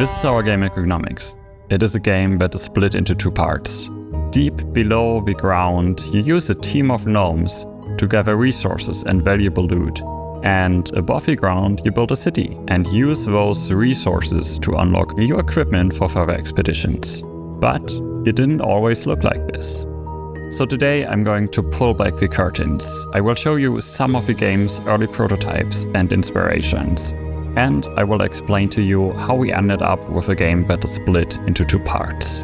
This is our game EcoGnomix. It is a game that is split into two parts. Deep below the ground, you use a team of gnomes to gather resources and valuable loot. And above the ground, you build a city and use those resources to unlock new equipment for further expeditions. But it didn't always look like this. So today I'm going to pull back the curtains. I will show you some of the game's early prototypes and inspirations. And I will explain to you how we ended up with a game that is split into two parts.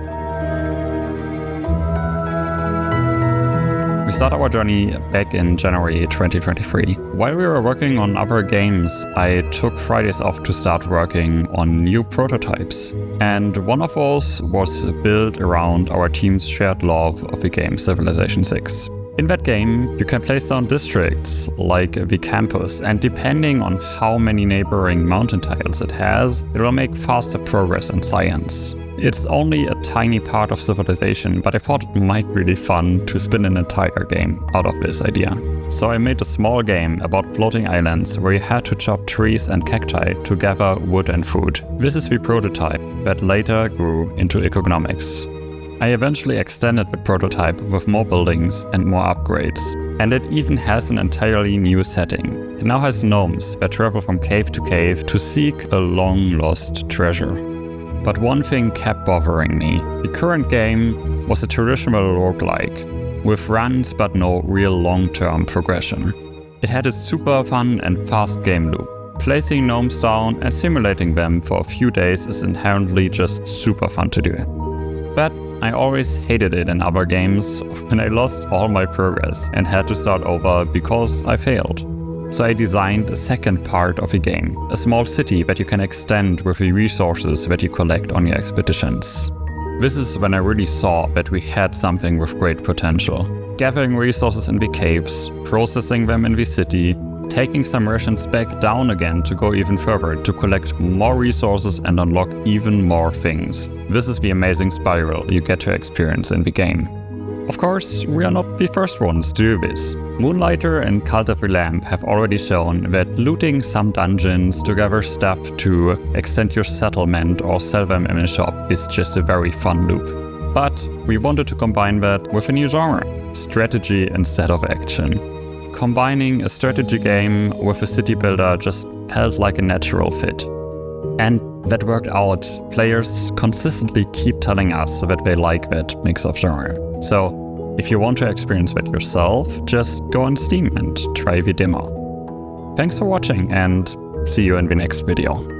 We start our journey back in January 2023. While we were working on other games, I took Fridays off to start working on new prototypes. And one of those was built around our team's shared love of the game Civilization 6. In that game, you can place down districts like the campus, and depending on how many neighboring mountain tiles it has, it will make faster progress in science. It's only a tiny part of Civilization, but I thought it might be really fun to spin an entire game out of this idea. So I made a small game about floating islands where you had to chop trees and cacti to gather wood and food. This is the prototype that later grew into EcoGnomix. I eventually extended the prototype with more buildings and more upgrades, and it even has an entirely new setting. It now has gnomes that travel from cave to cave to seek a long-lost treasure. But one thing kept bothering me. The current game was a traditional roguelike, with runs but no real long-term progression. It had a super fun and fast game loop. Placing gnomes down and simulating them for a few days is inherently just super fun to do. But I always hated it in other games when I lost all my progress and had to start over because I failed. So I designed a second part of the game, a small city that you can extend with the resources that you collect on your expeditions. This is when I really saw that we had something with great potential. Gathering resources in the caves, processing them in the city, taking some rations back down again to go even further to collect more resources and unlock even more things. This is the amazing spiral you get to experience in the game. Of course, we are not the first ones to do this. Moonlighter and Cult of the Lamp have already shown that looting some dungeons to gather stuff to extend your settlement or sell them in a shop is just a very fun loop. But we wanted to combine that with a new genre, strategy instead of action. Combining a strategy game with a city builder just felt like a natural fit. And that worked out. Players consistently keep telling us that they like that mix of genre. So, if you want to experience that yourself, just go on Steam and try the demo. Thanks for watching and see you in the next video.